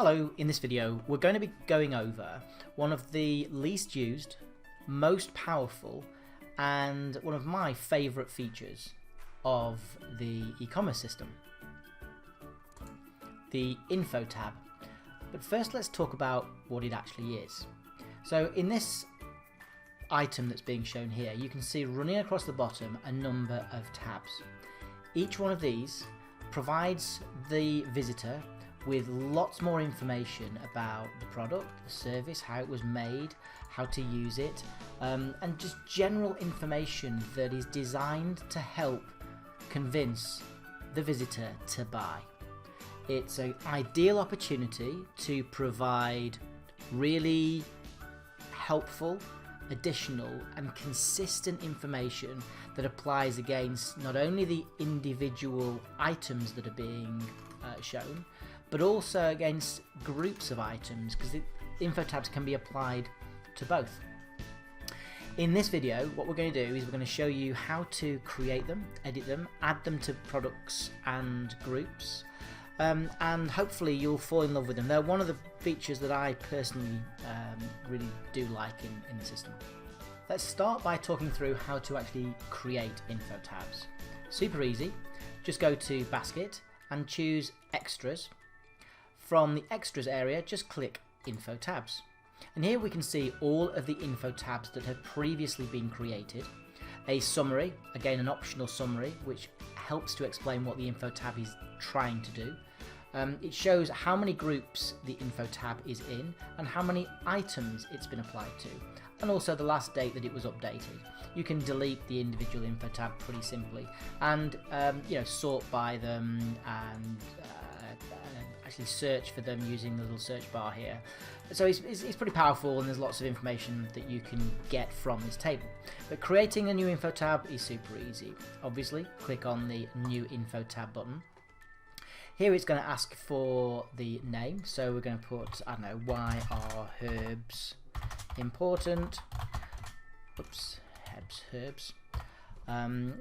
Hello, in this video we're going to be going over one of the least used, most powerful and one of my favourite features of the e-commerce system, the Infotab. But first let's talk about what it actually is. So in this item that's being shown here, you can see running across the bottom a number of tabs. Each one of these provides the visitor with lots more information about the product, the service, how it was made, how to use it, and just general information that is designed to help convince the visitor to buy. It's an ideal opportunity to provide really helpful, additional and consistent information that applies against not only the individual items that are being shown, but also against groups of items, because the Infotabs can be applied to both. In this video, what we're going to do is we're going to show you how to create them, edit them, add them to products and groups, and hopefully you'll fall in love with them. They're one of the features that I personally really do like in the system. Let's start by talking through how to actually create Infotabs. Super easy. Just go to Basket and choose Extras. From the Extras area, just click Infotabs. And here we can see all of the Infotabs that have previously been created. A summary, again an optional summary, which helps to explain what the Infotab is trying to do. It shows how many groups the Infotab is in and how many items it's been applied to, and also the last date that it was updated. You can delete the individual Infotab pretty simply, and sort by them and actually search for them using the little search bar here. So it's pretty powerful, and there's lots of information that you can get from this table. But creating a new Infotab is super easy. Obviously, click on the New Infotab button. Here it's going to ask for the name, so we're going to put, I don't know, why are herbs important? Oops, herbs. We're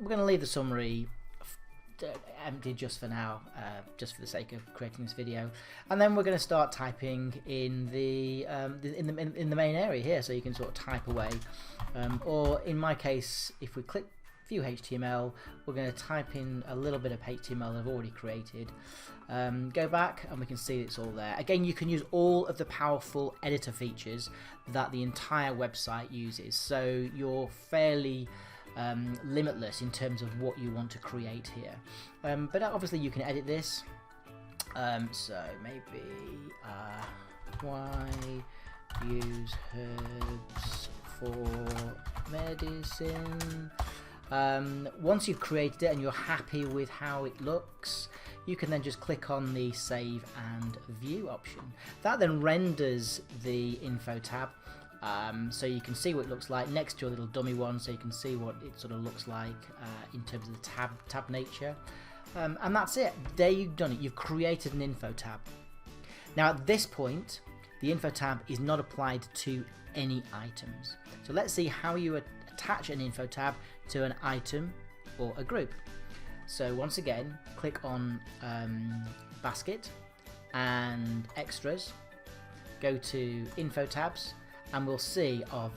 going to leave the summary empty just for now, just for the sake of creating this video, and then we're going to start typing in the main area here, so you can sort of type away, or in my case, if we click View HTML, we're going to type in a little bit of HTML that I've already created. Go back and we can see it's all there. Again, you can use all of the powerful editor features that the entire website uses, so you're fairly limitless in terms of what you want to create here. But obviously you can edit this. So maybe why use herbs for medicine? Once you've created it and you're happy with how it looks, you can then just click on the Save and View option. That then renders the Infotab, so you can see what it looks like next to a little dummy one, so you can see what it sort of looks like in terms of the tab nature. And that's it. There, you've done it. You've created an Infotab. Now at this point, the Infotab is not applied to any items. So let's see how you attach an Infotab to an item or a group. So once again, click on Basket and Extras, go to Infotabs, and we'll see our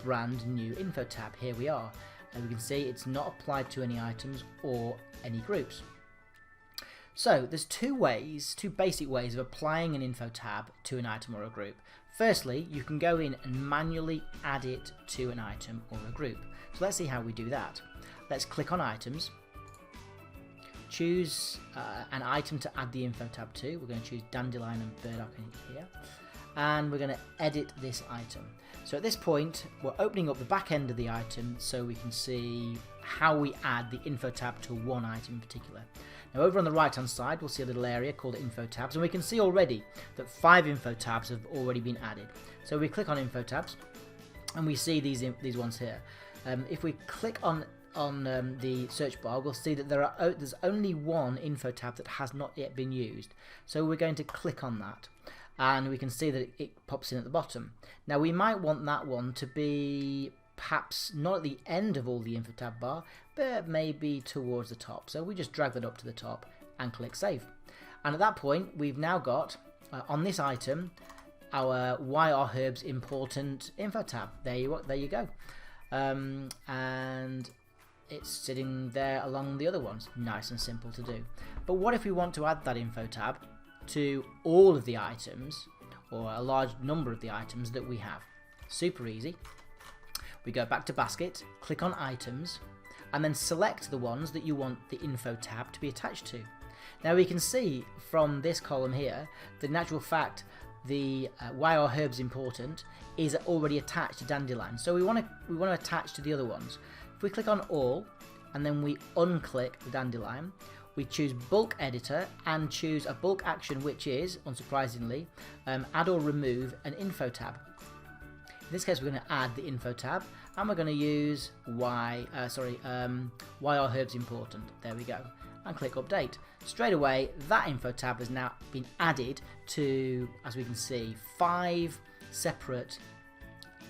brand new Infotab. Here we are, and we can see it's not applied to any items or any groups. So there's two basic ways of applying an Infotab to an item or a group. Firstly, you can go in and manually add it to an item or a group. So let's see how we do that. Let's click on Items, choose an item to add the Infotab to. We're going to choose Dandelion and Burdock in here, and we're going to edit this item. So at this point, we're opening up the back end of the item so we can see how we add the Infotab to one item in particular. Now over on the right hand side, we'll see a little area called Infotabs, and we can see already that 5 Infotabs have already been added. So we click on Infotabs, and we see these ones here. If we click on the search bar, we'll see that there's only one Infotab that has not yet been used. So we're going to click on that, and we can see that it pops in at the bottom. Now we might want that one to be perhaps not at the end of all the Infotab bar, but maybe towards the top. So we just drag that up to the top and click Save. And at that point, we've now got on this item our Why Are Herbs Important info tab. There you go. And it's sitting there along the other ones. Nice and simple to do. But what if we want to add that info tab to all of the items, or a large number of the items that we have? Super easy. We go back to basket, click on items, and then select the ones that you want the info tab to be attached to. Now we can see from this column here that in actual fact the Why Are Herbs Important is already attached to Dandelion. So we want to attach to the other ones. If we click on all and then we unclick the Dandelion, we choose bulk editor and choose a bulk action, which is, unsurprisingly, add or remove an info tab. In this case we're going to add the info tab, and we're going to use Why Are Herbs Important. There we go. And click update. Straight away that info tab has now been added to, as we can see, 5 separate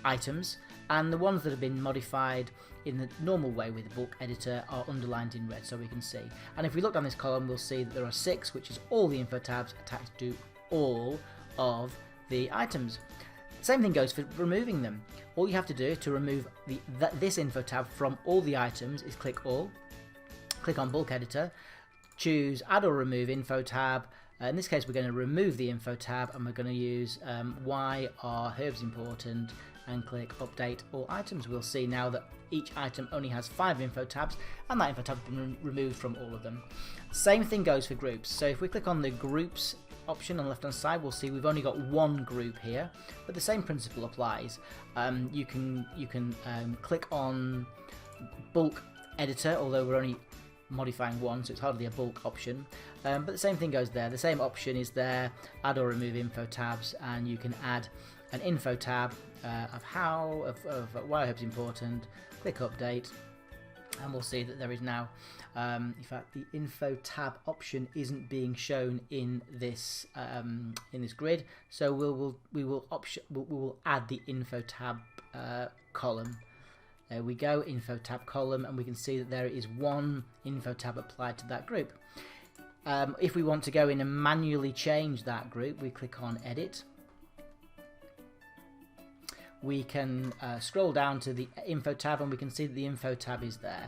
items, and the ones that have been modified in the normal way with the bulk editor are underlined in red, so we can see. And if we look down this column, we'll see that there are 6, which is all the info tabs attached to all of the items. Same thing goes for removing them. All you have to do to remove this info tab from all the items is click all, click on bulk editor, choose add or remove info tab. In this case we're going to remove the info tab, and we're going to use Why Are Herbs Important, and click update all items. We'll see now that each item only has 5 info tabs, and that info tab has been removed from all of them. Same thing goes for groups. So if we click on the groups option on the left hand side, we'll see we've only got one group here, but the same principle applies. You can click on bulk editor, although we're only modifying one, so it's hardly a bulk option, but the same thing goes there. The same option is there, add or remove info tabs, and you can add an info tab of Why Are Herbs Important, click update, and we'll see that there is now, in fact the info tab option isn't being shown in this grid, so we will add the info tab column. There we go, info tab column, and we can see that there is one info tab applied to that group. If we want to go in and manually change that group, we click on edit. We can scroll down to the info tab, and we can see that the info tab is there.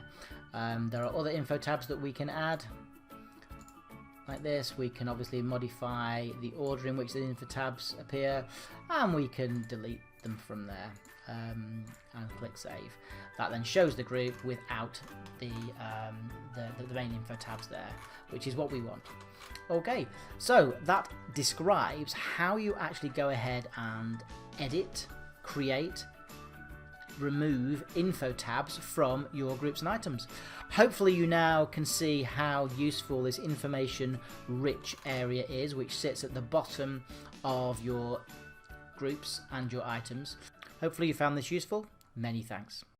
There are other info tabs that we can add like this. We can obviously modify the order in which the info tabs appear, and we can delete them from there. And click save. That then shows the group without the main info tabs there, which is what we want. Okay, so that describes how you actually go ahead and edit, create, remove info tabs from your groups and items. Hopefully you now can see how useful this information rich area is, which sits at the bottom of your groups and your items. Hopefully you found this useful. Many thanks.